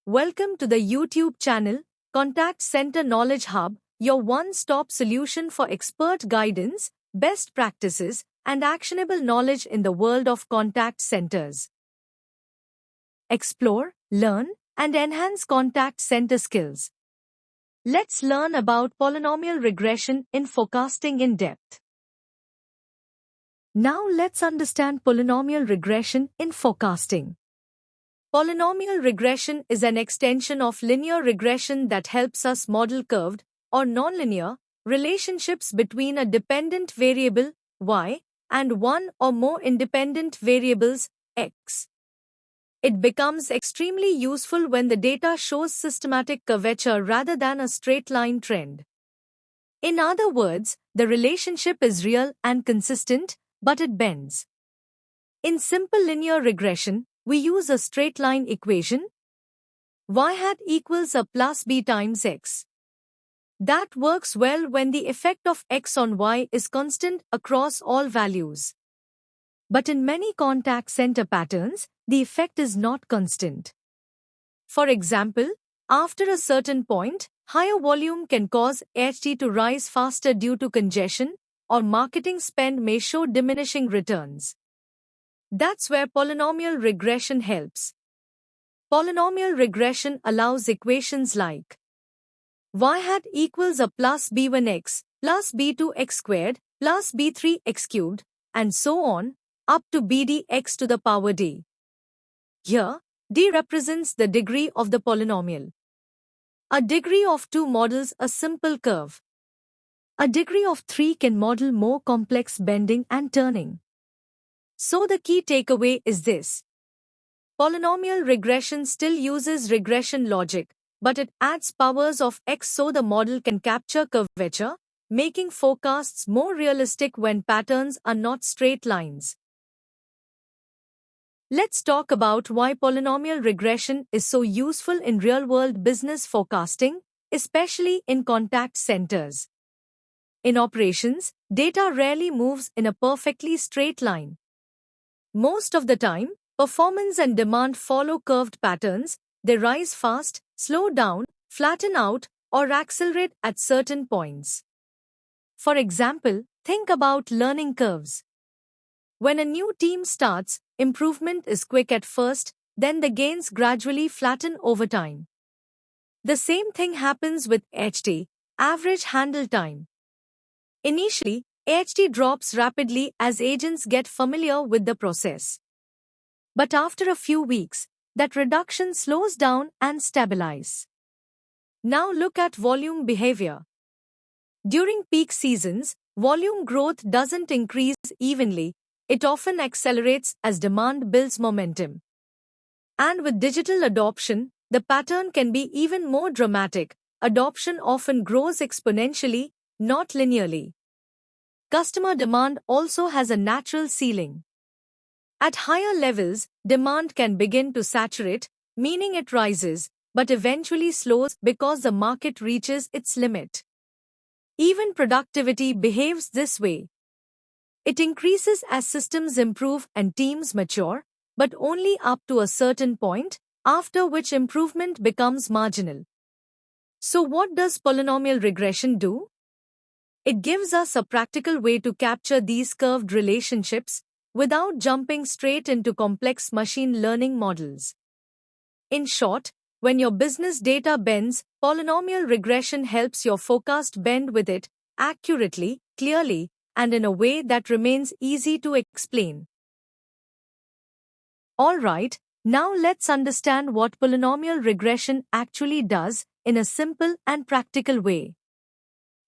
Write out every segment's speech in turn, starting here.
Welcome to the YouTube channel, Contact Center Knowledge Hub, your one-stop solution for expert guidance, best practices, and actionable knowledge in the world of contact centers. Explore, learn, and enhance contact center skills. Let's learn about polynomial regression in forecasting in depth. Now let's understand polynomial regression in forecasting. Polynomial regression is an extension of linear regression that helps us model curved, or nonlinear, relationships between a dependent variable, y, and one or more independent variables, x. It becomes extremely useful when the data shows systematic curvature rather than a straight line trend. In other words, the relationship is real and consistent, but it bends. In simple linear regression, we use a straight line equation, y hat equals a plus b times x. That works well when the effect of x on y is constant across all values. But in many contact center patterns, the effect is not constant. For example, after a certain point, higher volume can cause HT to rise faster due to congestion, or marketing spend may show diminishing returns. That's where polynomial regression helps. Polynomial regression allows equations like y hat equals a plus b1x plus b2x squared plus b3x cubed, and so on, up to bdx to the power d. Here, d represents the degree of the polynomial. A degree of 2 models a simple curve. A degree of 3 can model more complex bending and turning. So the key takeaway is this. Polynomial regression still uses regression logic, but it adds powers of x so the model can capture curvature, making forecasts more realistic when patterns are not straight lines. Let's talk about why polynomial regression is so useful in real-world business forecasting, especially in contact centers. In operations, data rarely moves in a perfectly straight line. Most of the time, performance and demand follow curved patterns. They rise fast, slow down, flatten out, or accelerate at certain points. For example, think about learning curves. When a new team starts, improvement is quick at first, then the gains gradually flatten over time. The same thing happens with HT, average handle time. Initially, HT drops rapidly as agents get familiar with the process. But after a few weeks, that reduction slows down and stabilizes. Now look at volume behavior. During peak seasons, volume growth doesn't increase evenly. It often accelerates as demand builds momentum. And with digital adoption, the pattern can be even more dramatic. Adoption often grows exponentially, not linearly. Customer demand also has a natural ceiling. At higher levels, demand can begin to saturate, meaning it rises, but eventually slows because the market reaches its limit. Even productivity behaves this way. It increases as systems improve and teams mature, but only up to a certain point, after which improvement becomes marginal. So what does polynomial regression do? It gives us a practical way to capture these curved relationships without jumping straight into complex machine learning models. In short, when your business data bends, polynomial regression helps your forecast bend with it, accurately, clearly, and in a way that remains easy to explain. Alright, now let's understand what polynomial regression actually does in a simple and practical way.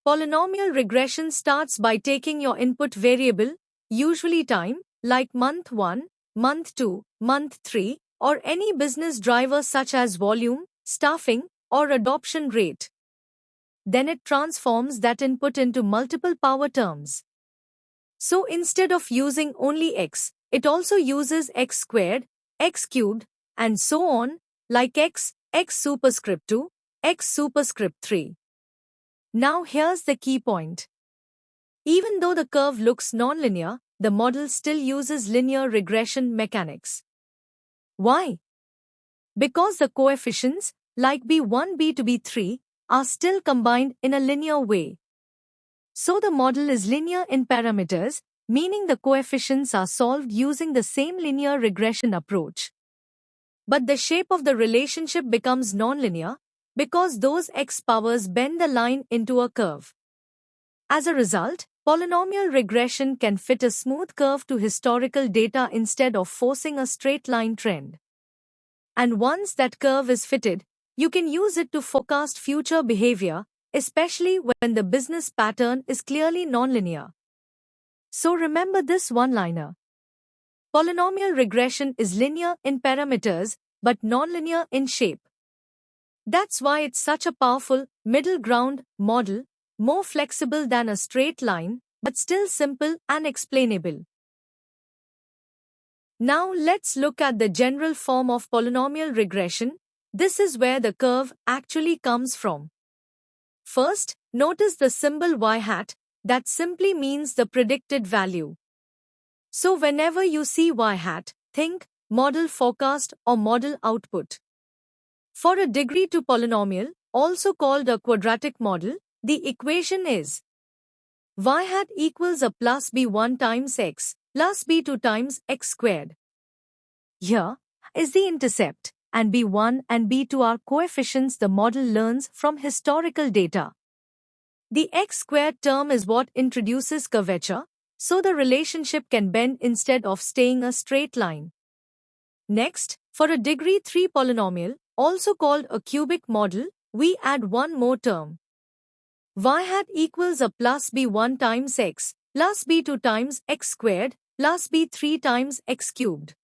Polynomial regression starts by taking your input variable, usually time, like month 1, month 2, month 3, or any business driver such as volume, staffing, or adoption rate. Then it transforms that input into multiple power terms. So instead of using only x, it also uses x squared, x cubed, and so on, like x superscript 2, x superscript 3. Now here's the key point. Even though the curve looks nonlinear, the model still uses linear regression mechanics. Why? because the coefficients, like b1, b2, b3, are still combined in a linear way. So the model is linear in parameters, meaning the coefficients are solved using the same linear regression approach. But the shape of the relationship becomes nonlinear because those x powers bend the line into a curve. As a result, polynomial regression can fit a smooth curve to historical data instead of forcing a straight line trend. And once that curve is fitted, you can use it to forecast future behavior, especially when the business pattern is clearly nonlinear. So remember this one-liner. Polynomial regression is linear in parameters but nonlinear in shape. That's why it's such a powerful, middle ground model, more flexible than a straight line, but still simple and explainable. Now let's look at the general form of polynomial regression. This is where the curve actually comes from. First, notice the symbol y-hat, that simply means the predicted value. So whenever you see y-hat, think model forecast or model output. For a degree 2 polynomial, also called a quadratic model, the equation is y-hat equals a plus b1 times x plus b2 times x squared. Here is the intercept, and b1 and b2 are coefficients the model learns from historical data. The x squared term is what introduces curvature, so the relationship can bend instead of staying a straight line. Next, for a degree 3 polynomial, also called a cubic model, we add one more term. Y-hat equals a plus b1 times x plus b2 times x squared plus b3 times x cubed.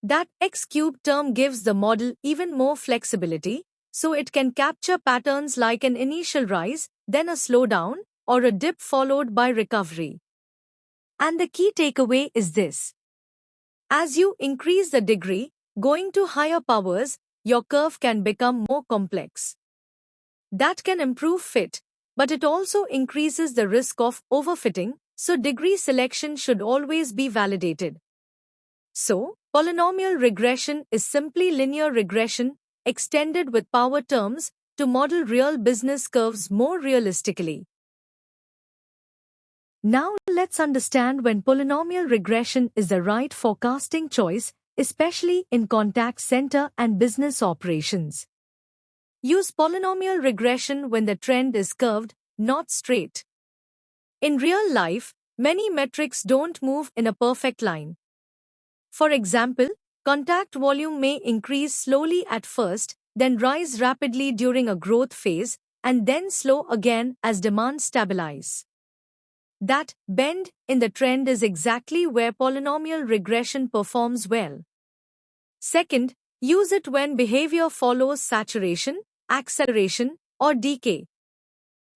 That x cubed term gives the model even more flexibility, so it can capture patterns like an initial rise, then a slowdown, or a dip followed by recovery. And the key takeaway is this. As you increase the degree, going to higher powers, your curve can become more complex. That can improve fit, but it also increases the risk of overfitting, so degree selection should always be validated. So, polynomial regression is simply linear regression extended with power terms to model real business curves more realistically. Now let's understand when polynomial regression is the right forecasting choice, especially in contact center and business operations. Use polynomial regression when the trend is curved, not straight. In real life, many metrics don't move in a perfect line. For example, contact volume may increase slowly at first, then rise rapidly during a growth phase, and then slow again as demand stabilizes. That bend in the trend is exactly where polynomial regression performs well. Second, use it when behavior follows saturation, acceleration, or decay.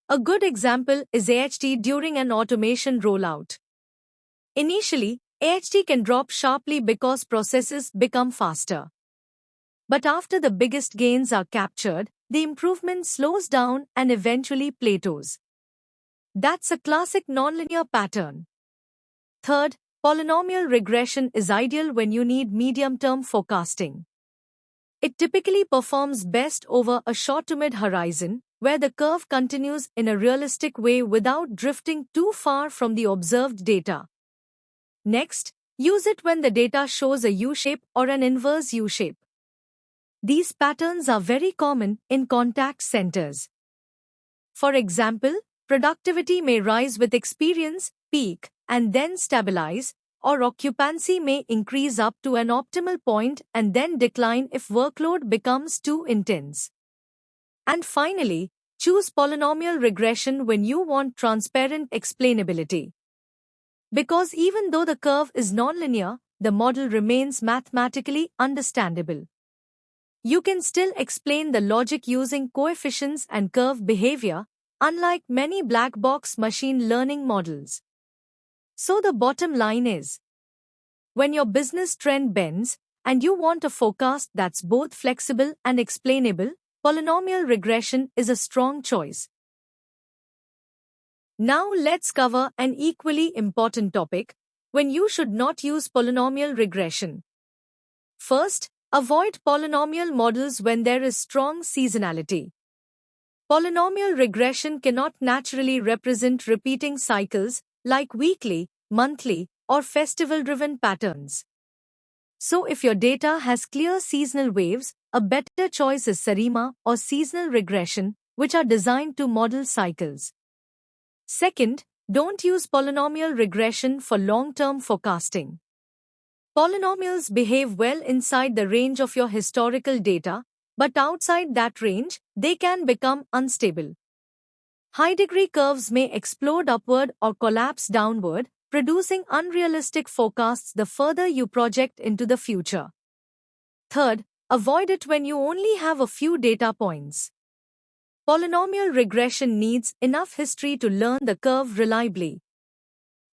A good example is AHT during an automation rollout. Initially, AHT can drop sharply because processes become faster. But after the biggest gains are captured, the improvement slows down and eventually plateaus. That's a classic nonlinear pattern. Third, polynomial regression is ideal when you need medium-term forecasting. It typically performs best over a short to mid-horizon, where the curve continues in a realistic way without drifting too far from the observed data. Next, use it when the data shows a U-shape or an inverse U-shape. These patterns are very common in contact centers. For example, productivity may rise with experience, peak, and then stabilize, or occupancy may increase up to an optimal point and then decline if workload becomes too intense. And finally, choose polynomial regression when you want transparent explainability. Because even though the curve is nonlinear, the model remains mathematically understandable. You can still explain the logic using coefficients and curve behavior, unlike many black box machine learning models. So the bottom line is, when your business trend bends and you want a forecast that's both flexible and explainable, polynomial regression is a strong choice. Now let's cover an equally important topic, when you should not use polynomial regression. First, Avoid polynomial models when there is strong seasonality. Polynomial regression cannot naturally represent repeating cycles like weekly, monthly, or festival-driven patterns. So if your data has clear seasonal waves, a better choice is SARIMA or seasonal regression, which are designed to model cycles. Second, don't use polynomial regression for long-term forecasting. Polynomials behave well inside the range of your historical data, but outside that range, they can become unstable. High-degree curves may explode upward or collapse downward, producing unrealistic forecasts the further you project into the future. Third, avoid it when you only have a few data points. Polynomial regression needs enough history to learn the curve reliably.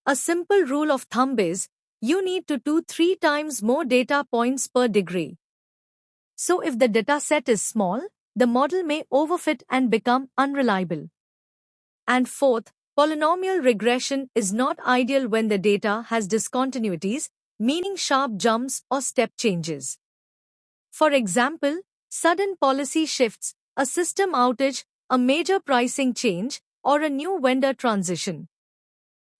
A simple rule of thumb is, you need 2-3 times more data points per degree. So if the dataset is small, the model may overfit and become unreliable. And fourth, polynomial regression is not ideal when the data has discontinuities, meaning sharp jumps or step changes. For example, sudden policy shifts, a system outage, a major pricing change, or a new vendor transition.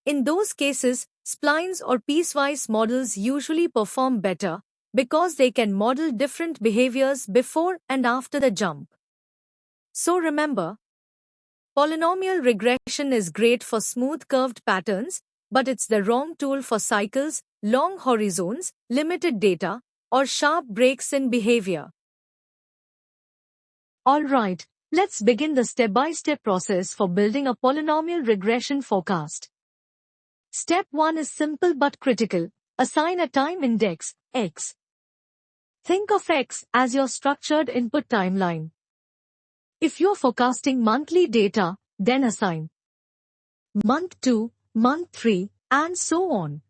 In those cases, splines or piecewise models usually perform better because they can model different behaviors before and after the jump. So remember, polynomial regression is great for smooth curved patterns, but it's the wrong tool for cycles, long horizons, limited data, or sharp breaks in behavior. Alright, let's begin the step-by-step process for building a polynomial regression forecast. Step 1 is simple but critical. Assign a time index, X. Think of X as your structured input timeline. If you're forecasting monthly data, then assign month 2, month 3, and so on.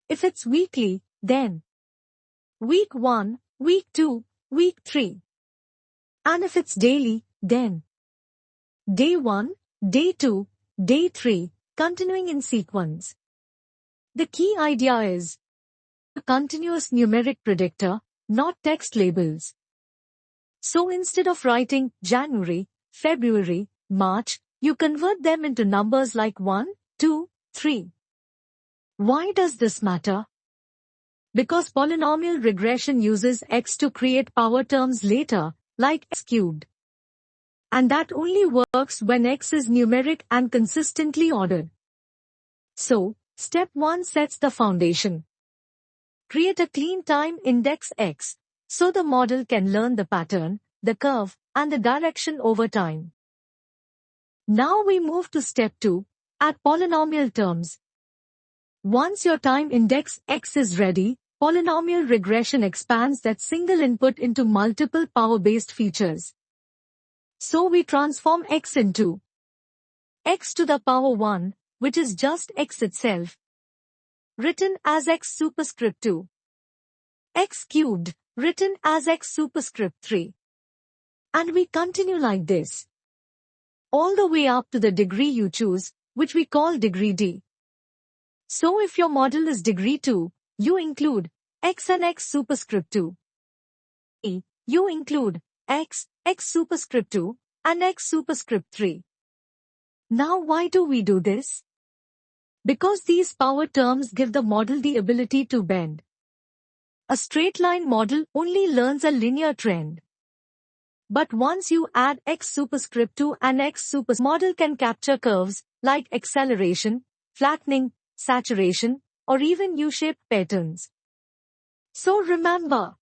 If it's weekly, then week 1, week 2, week 3. And if it's daily, then day 1, day 2, day 3, continuing in sequence. The key idea is a continuous numeric predictor, not text labels. So instead of writing January, February, March, you convert them into numbers like 1, 2, 3. Why does this matter? Because polynomial regression uses X to create power terms later, like X cubed. And that only works when X is numeric and consistently ordered. So, step 1 sets the foundation. Create a clean time index X, so the model can learn the pattern, the curve, and the direction over time. Now we move to step 2, add polynomial terms. Once your time index X is ready, polynomial regression expands that single input into multiple power-based features. So we transform X into X to the power 1, which is just X itself, written as X superscript 2. X cubed, written as X superscript 3. And we continue like this, all the way up to the degree you choose, which we call degree D. So if your model is degree 2, you include X and X superscript 2. You include X, X superscript 2, and X superscript 3. Now why do we do this? Because these power terms give the model the ability to bend. A straight line model only learns a linear trend. But once you add X superscript 2 and X model can capture curves like acceleration, flattening, saturation, or even U-shaped patterns. So remember,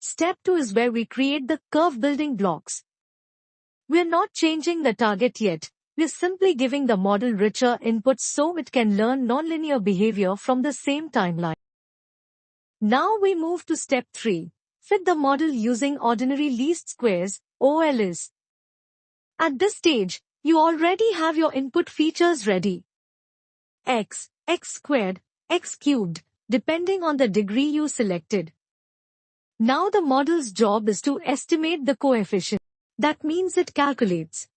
step 2 is where we create the curve building blocks. We're not changing the target yet, we're simply giving the model richer inputs so it can learn nonlinear behavior from the same timeline. Now we move to step 3, fit the model using ordinary least squares, OLS. At this stage, you already have your input features ready. X, X squared, X cubed, depending on the degree you selected. Now the model's job is to estimate the coefficient. That means it calculates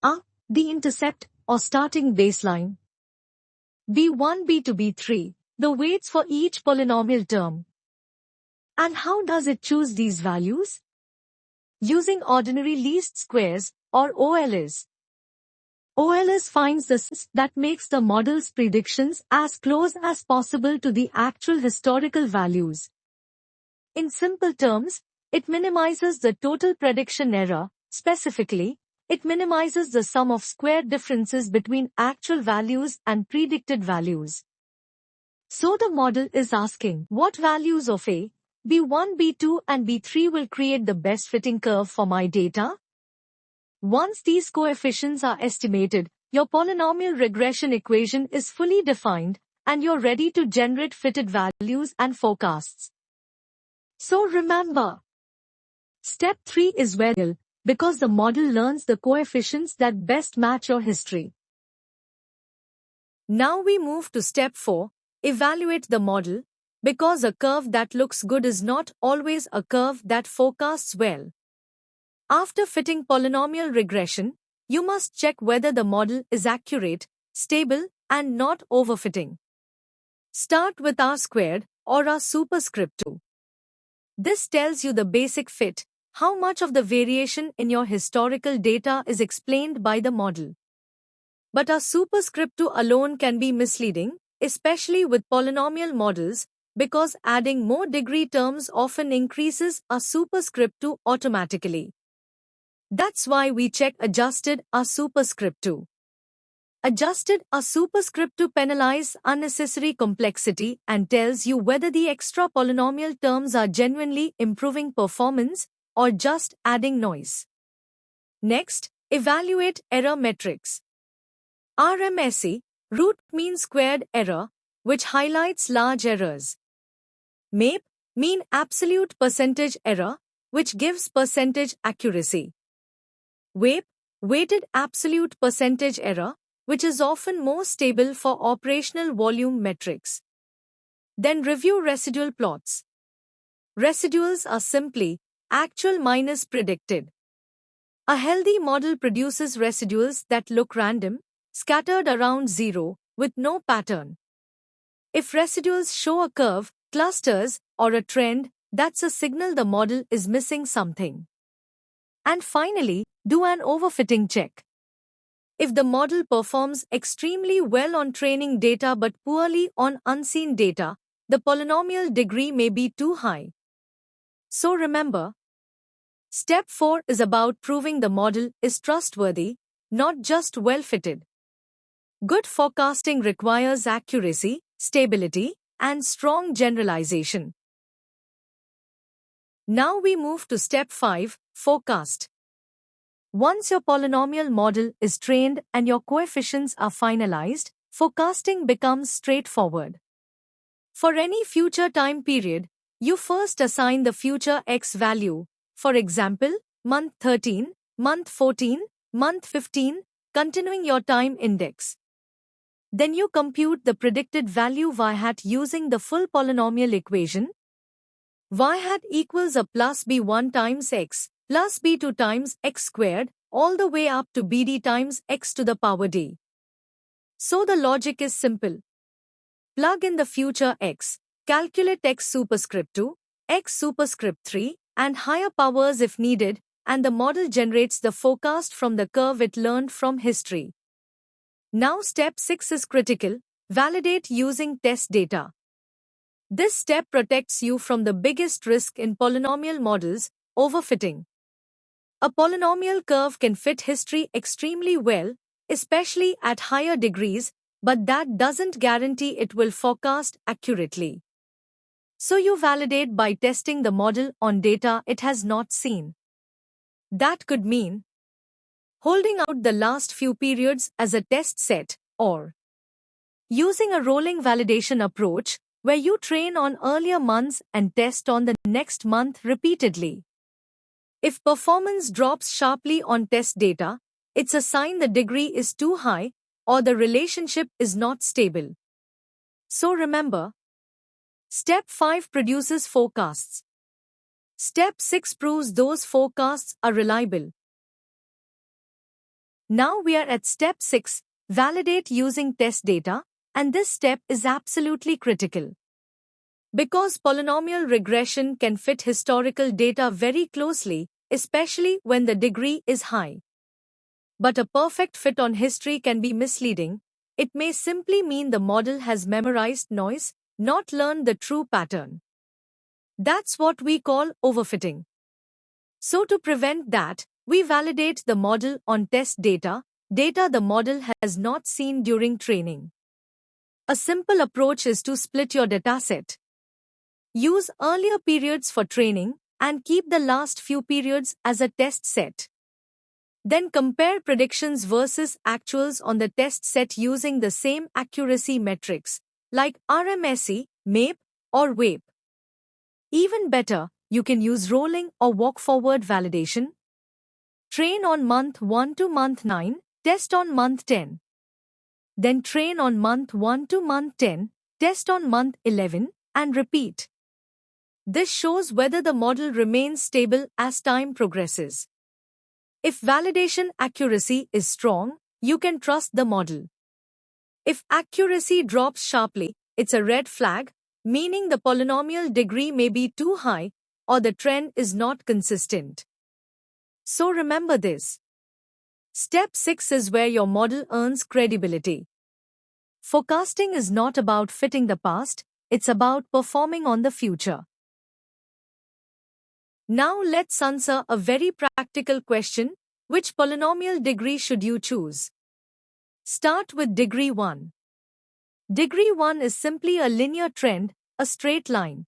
A, the intercept or starting baseline, B1, B2, B3, the weights for each polynomial term, And how does it choose these values? Using ordinary least squares, or OLS. OLS finds the sense that makes the model's predictions as close as possible to the actual historical values. In simple terms, it minimizes the total prediction error. Specifically, it minimizes the sum of square differences between actual values and predicted values. So the model is asking what values of A, B1, B2 and B3 will create the best fitting curve for my data? Once these coefficients are estimated, your polynomial regression equation is fully defined, and you're ready to generate fitted values and forecasts. So remember, step 3 is where because the model learns the coefficients that best match your history. Now we move to step 4, evaluate the model, because a curve that looks good is not always a curve that forecasts well. After fitting polynomial regression, you must check whether the model is accurate, stable, and not overfitting. Start with R-squared or R superscript 2. This tells you the basic fit, how much of the variation in your historical data is explained by the model. But R superscript 2 alone can be misleading, especially with polynomial models, because adding more degree terms often increases R superscript 2 automatically. That's why we check adjusted R superscript 2. Adjusted R superscript 2 penalizes unnecessary complexity and tells you whether the extra polynomial terms are genuinely improving performance or just adding noise. Next, evaluate error metrics. RMSE, root mean squared error, which highlights large errors. MAPE, mean absolute percentage error, which gives percentage accuracy. WAPE, weighted absolute percentage error, which is often more stable for operational volume metrics. Then review residual plots. Residuals are simply actual minus predicted. A healthy model produces residuals that look random, scattered around zero, with no pattern. If residuals show a curve, clusters, or a trend, that's a signal the model is missing something. And finally, do an overfitting check. If the model performs extremely well on training data but poorly on unseen data, the polynomial degree may be too high. So remember, step 4 is about proving the model is trustworthy, not just well-fitted. Good forecasting requires accuracy, stability, and strong generalization. Now we move to step 5, forecast. Once your polynomial model is trained and your coefficients are finalized, forecasting becomes straightforward. For any future time period, you first assign the future x value, for example, month 13, month 14, month 15, continuing your time index. Then you compute the predicted value y hat using the full polynomial equation. Y hat equals a plus b1 times x plus b2 times x squared all the way up to bd times x to the power d. So the logic is simple. Plug in the future x, calculate x superscript 2, x superscript 3, and higher powers if needed, and the model generates the forecast from the curve it learned from history. Now step 6 is critical, validate using test data. This step protects you from the biggest risk in polynomial models, overfitting. A polynomial curve can fit history extremely well, especially at higher degrees, but that doesn't guarantee it will forecast accurately. So you validate by testing the model on data it has not seen. That could mean holding out the last few periods as a test set, or using a rolling validation approach, where you train on earlier months and test on the next month repeatedly. If performance drops sharply on test data, it's a sign the degree is too high or the relationship is not stable. So remember, step 5 produces forecasts. Step 6 proves those forecasts are reliable. Now we are at step 6, validate using test data, and this step is absolutely critical. Because polynomial regression can fit historical data very closely, especially when the degree is high. But a perfect fit on history can be misleading. It may simply mean the model has memorized noise, not learned the true pattern. That's what we call overfitting. So to prevent that, we validate the model on test data the model has not seen during training. A simple approach is to split your dataset. Use earlier periods for training and keep the last few periods as a test set. Then compare predictions versus actuals on the test set using the same accuracy metrics, like RMSE, MAPE, or WAPE. Even better, you can use rolling or walk-forward validation. Train on month 1 to month 9, test on month 10. Then train on month 1 to month 10, test on month 11, and repeat. This shows whether the model remains stable as time progresses. If validation accuracy is strong, you can trust the model. If accuracy drops sharply, it's a red flag, meaning the polynomial degree may be too high or the trend is not consistent. So remember this. Step 6 is where your model earns credibility. Forecasting is not about fitting the past, it's about performing on the future. Now let's answer a very practical question. Which polynomial degree should you choose? Start with degree 1. Degree 1 is simply a linear trend, a straight line.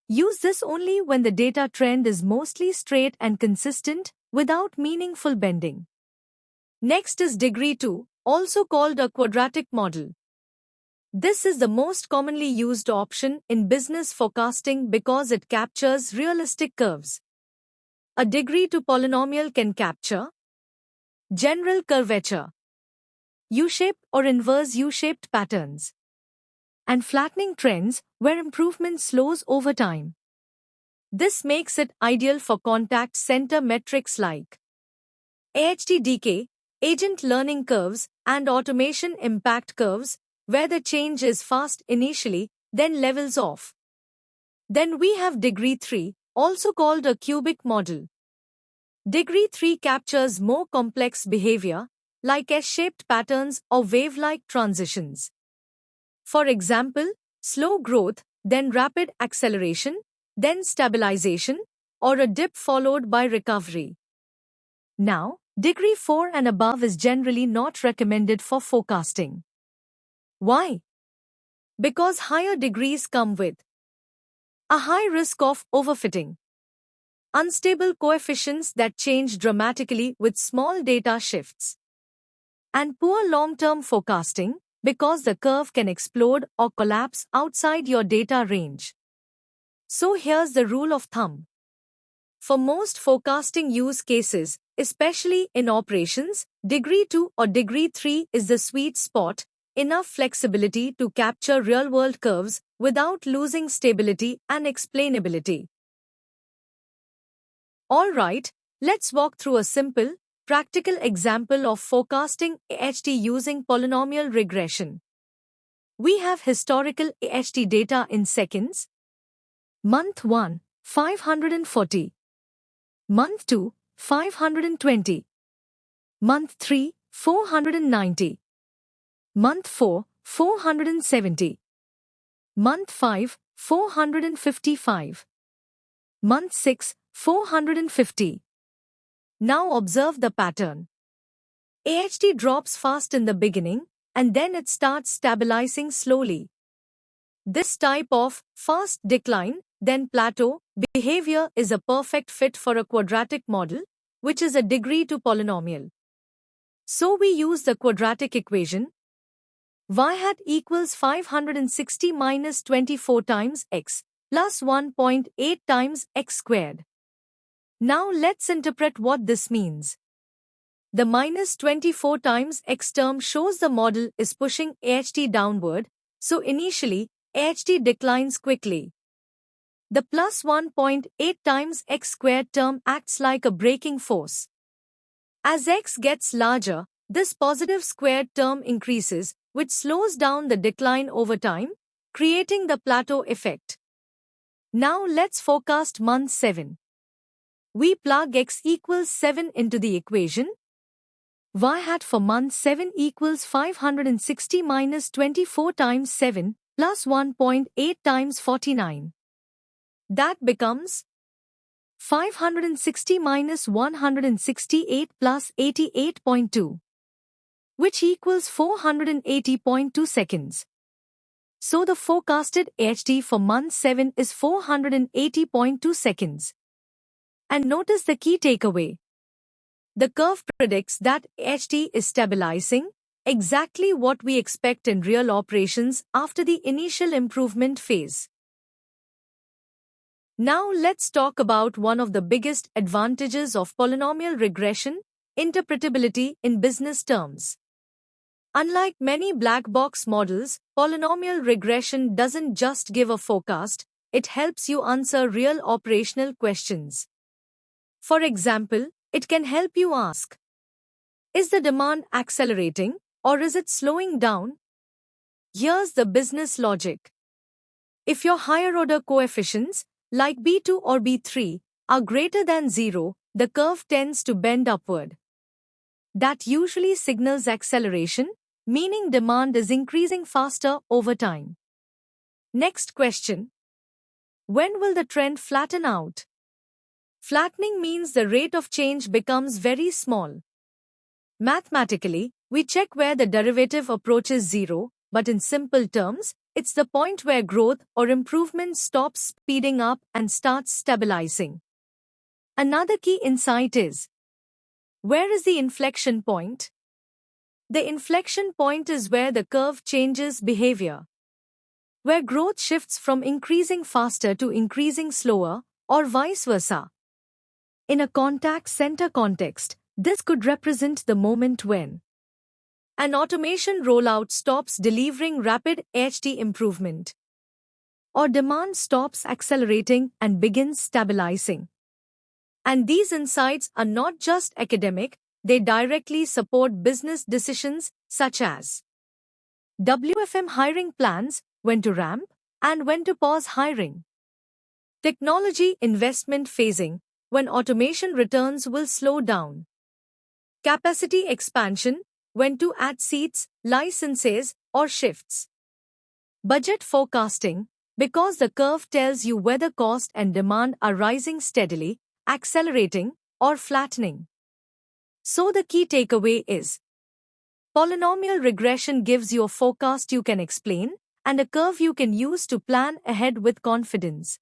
Use this only when the data trend is mostly straight and consistent, without meaningful bending. Next is degree 2, also called a quadratic model. This is the most commonly used option in business forecasting because it captures realistic curves. A degree 2 polynomial can capture general curvature, U-shaped or inverse U-shaped patterns, and flattening trends where improvement slows over time. This makes it ideal for contact center metrics like AHT decay, agent learning curves, and automation impact curves, where the change is fast initially, then levels off. Then we have degree 3, also called a cubic model. Degree 3 captures more complex behavior, like S-shaped patterns or wave-like transitions. For example, slow growth, then rapid acceleration, then stabilization, or a dip followed by recovery. Now, degree 4 and above is generally not recommended for forecasting. Why? Because higher degrees come with a high risk of overfitting, unstable coefficients that change dramatically with small data shifts, and poor long-term forecasting because the curve can explode or collapse outside your data range. So here's the rule of thumb. For most forecasting use cases, especially in operations, degree 2 or degree 3 is the sweet spot, enough flexibility to capture real-world curves without losing stability and explainability. Alright, let's walk through a simple, practical example of forecasting AHT using polynomial regression. We have historical AHT data in seconds. Month 1, 540. Month 2, 520. Month 3, 490. Month 4, 470. Month 5, 455. Month 6, 450. Now observe the pattern. AHT drops fast in the beginning, and then it starts stabilizing slowly. This type of fast decline, then plateau, behavior is a perfect fit for a quadratic model, which is a degree 2 polynomial. So we use the quadratic equation. Y hat equals 560 minus 24 times x plus 1.8 times x squared. Now let's interpret what this means. The minus 24 times x term shows the model is pushing AHT downward, so initially, AHT declines quickly. The plus 1.8 times x squared term acts like a braking force. As x gets larger, this positive squared term increases, which slows down the decline over time, creating the plateau effect. Now let's forecast month 7. We plug x equals 7 into the equation. Y hat for month 7 equals 560 minus 24 times 7 plus 1.8 times 49. That becomes 560 minus 168 plus 88.2, which equals 480.2 seconds. So the forecasted AHT for month 7 is 480.2 seconds. And notice the key takeaway. The curve predicts that AHT is stabilizing, exactly what we expect in real operations after the initial improvement phase. Now let's talk about one of the biggest advantages of polynomial regression, interpretability in business terms. Unlike many black box models, polynomial regression doesn't just give a forecast, it helps you answer real operational questions. For example, it can help you ask, is the demand accelerating or is it slowing down? Here's the business logic. If your higher order coefficients, like B2 or B3, are greater than 0, the curve tends to bend upward. That usually signals acceleration, meaning demand is increasing faster over time. Next question. When will the trend flatten out? Flattening means the rate of change becomes very small. Mathematically, we check where the derivative approaches 0, but in simple terms, it's the point where growth or improvement stops speeding up and starts stabilizing. Another key insight is, where is the inflection point? The inflection point is where the curve changes behavior, where growth shifts from increasing faster to increasing slower, or vice versa. In a contact center context, this could represent the moment when an automation rollout stops delivering rapid AHT improvement, or demand stops accelerating and begins stabilizing. And these insights are not just academic, they directly support business decisions such as WFM hiring plans, when to ramp, and when to pause hiring. Technology investment phasing, when automation returns will slow down. Capacity expansion, when to add seats, licenses, or shifts. Budget forecasting, because the curve tells you whether cost and demand are rising steadily, accelerating, or flattening. So the key takeaway is, polynomial regression gives you a forecast you can explain, and a curve you can use to plan ahead with confidence.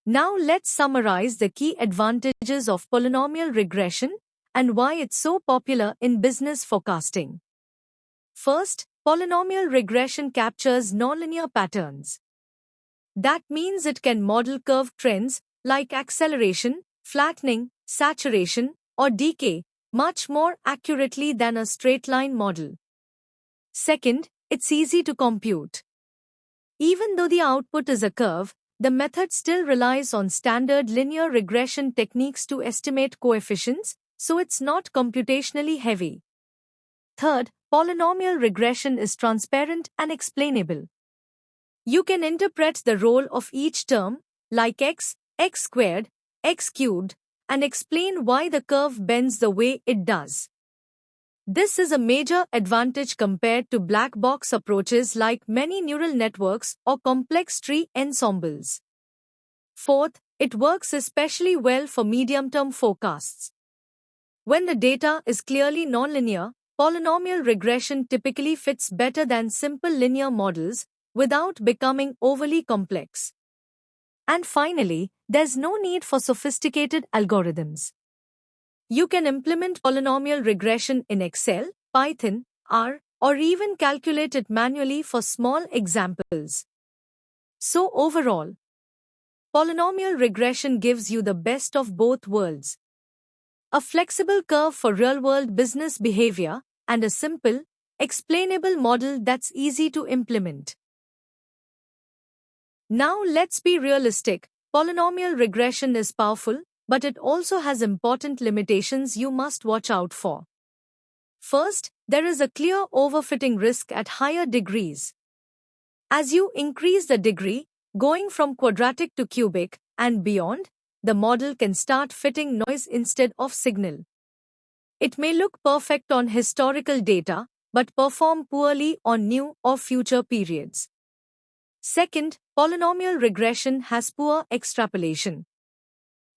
Now let's summarize the key advantages of polynomial regression and why it's so popular in business forecasting. First, polynomial regression captures nonlinear patterns. That means it can model curve trends like acceleration, flattening, saturation, or decay much more accurately than a straight-line model. Second, it's easy to compute. Even though the output is a curve, the method still relies on standard linear regression techniques to estimate coefficients, so it's not computationally heavy. Third, polynomial regression is transparent and explainable. You can interpret the role of each term, like x, x squared, x cubed, and explain why the curve bends the way it does. This is a major advantage compared to black box approaches like many neural networks or complex tree ensembles. Fourth, it works especially well for medium-term forecasts. When the data is clearly nonlinear, polynomial regression typically fits better than simple linear models without becoming overly complex. And finally, there's no need for sophisticated algorithms. You can implement polynomial regression in Excel, Python, R, or even calculate it manually for small examples. So overall, polynomial regression gives you the best of both worlds. A flexible curve for real-world business behavior, and a simple, explainable model that's easy to implement. Now let's be realistic. Polynomial regression is powerful, but it also has important limitations you must watch out for. First, there is a clear overfitting risk at higher degrees. As you increase the degree, going from quadratic to cubic and beyond, the model can start fitting noise instead of signal. It may look perfect on historical data, but perform poorly on new or future periods. Second, polynomial regression has poor extrapolation.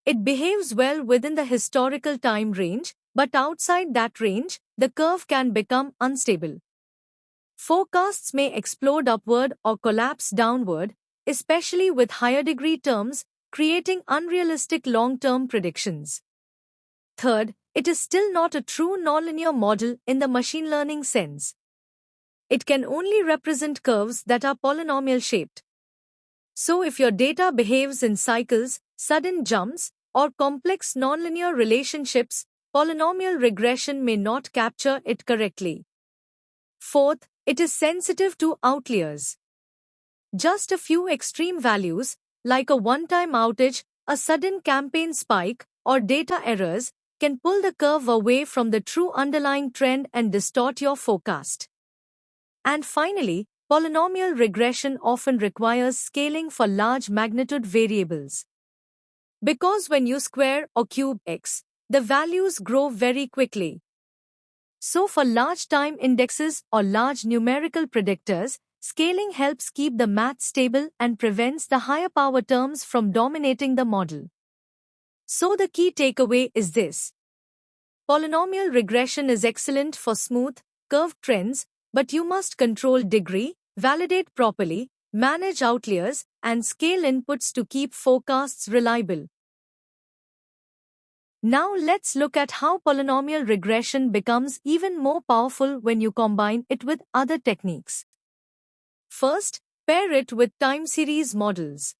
It behaves well within the historical time range, but outside that range, the curve can become unstable. Forecasts may explode upward or collapse downward, especially with higher degree terms, creating unrealistic long-term predictions. Third, it is still not a true nonlinear model in the machine learning sense. It can only represent curves that are polynomial-shaped. So if your data behaves in cycles, sudden jumps, or complex nonlinear relationships, polynomial regression may not capture it correctly. Fourth, it is sensitive to outliers. Just a few extreme values, like a one-time outage, a sudden campaign spike, or data errors, can pull the curve away from the true underlying trend and distort your forecast. And finally, polynomial regression often requires scaling for large magnitude variables. Because when you square or cube x, the values grow very quickly. So for large time indexes or large numerical predictors, scaling helps keep the math stable and prevents the higher power terms from dominating the model. So the key takeaway is this. Polynomial regression is excellent for smooth, curved trends, but you must control degree, validate properly, manage outliers, and scale inputs to keep forecasts reliable. Now let's look at how polynomial regression becomes even more powerful when you combine it with other techniques. First, pair it with time series models.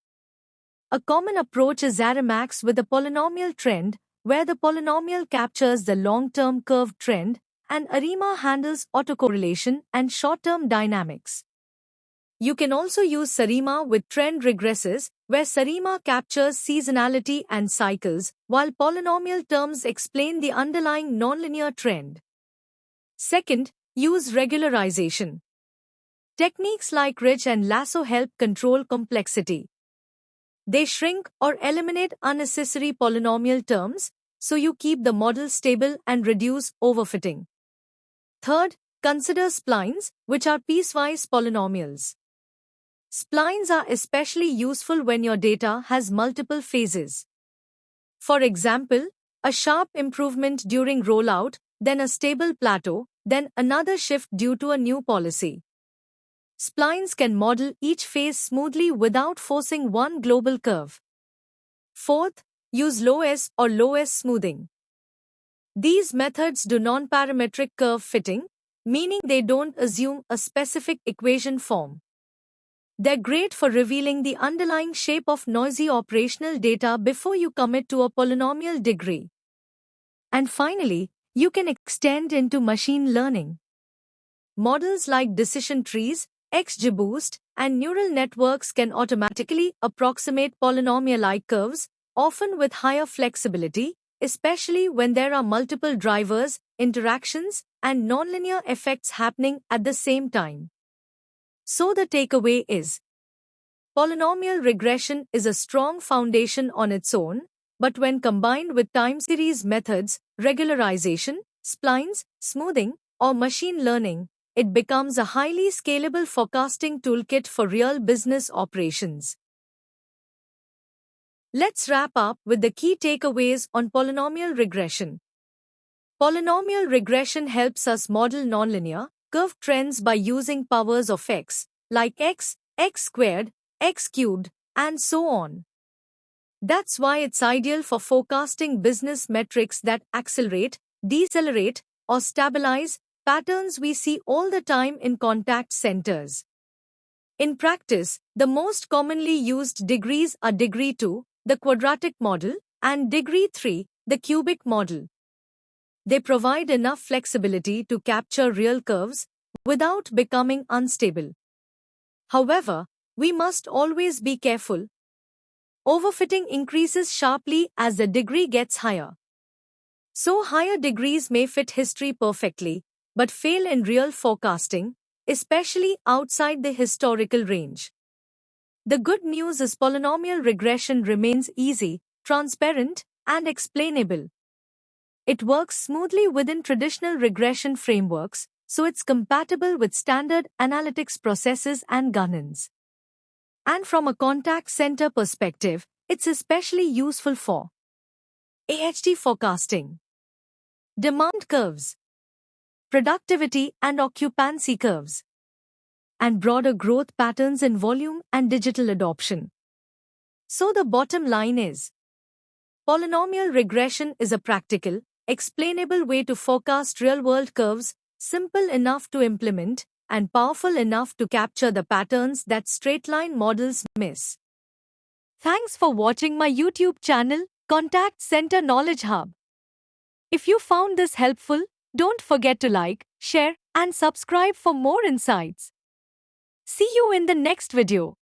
A common approach is Aramax with a polynomial trend, where the polynomial captures the long-term curve trend, and ARIMA handles autocorrelation and short-term dynamics. You can also use SARIMA with trend regresses, where SARIMA captures seasonality and cycles, while polynomial terms explain the underlying nonlinear trend. Second, use regularization. Techniques like Ridge and Lasso help control complexity. They shrink or eliminate unnecessary polynomial terms, so you keep the model stable and reduce overfitting. Third, consider splines, which are piecewise polynomials. Splines are especially useful when your data has multiple phases. For example, a sharp improvement during rollout, then a stable plateau, then another shift due to a new policy. Splines can model each phase smoothly without forcing one global curve. Fourth, use low-S or low-S smoothing. These methods do non-parametric curve fitting, meaning they don't assume a specific equation form. They're great for revealing the underlying shape of noisy operational data before you commit to a polynomial degree. And finally, you can extend into machine learning. Models like decision trees, XGBoost, and neural networks can automatically approximate polynomial-like curves, often with higher flexibility, especially when there are multiple drivers, interactions, and nonlinear effects happening at the same time. So the takeaway is, polynomial regression is a strong foundation on its own, but when combined with time series methods, regularization, splines, smoothing, or machine learning, it becomes a highly scalable forecasting toolkit for real business operations. Let's wrap up with the key takeaways on polynomial regression. Polynomial regression helps us model nonlinear, curved trends by using powers of x, like x, x squared, x cubed, and so on. That's why it's ideal for forecasting business metrics that accelerate, decelerate, or stabilize, patterns we see all the time in contact centers. In practice, the most commonly used degrees are degree 2, the quadratic model, and degree 3, the cubic model. They provide enough flexibility to capture real curves without becoming unstable. However, we must always be careful. Overfitting increases sharply as the degree gets higher. So higher degrees may fit history perfectly, but fail in real forecasting, especially outside the historical range. The good news is polynomial regression remains easy, transparent, and explainable. It works smoothly within traditional regression frameworks, so it's compatible with standard analytics processes and governance. And from a contact center perspective, it's especially useful for AHT forecasting, demand curves, productivity and occupancy curves, and broader growth patterns in volume and digital adoption. So the bottom line is, polynomial regression is a practical, explainable way to forecast real-world curves, simple enough to implement, and powerful enough to capture the patterns that straight-line models miss. Thanks for watching my YouTube channel, Contact Center Knowledge Hub. If you found this helpful, don't forget to like, share, and subscribe for more insights. See you in the next video.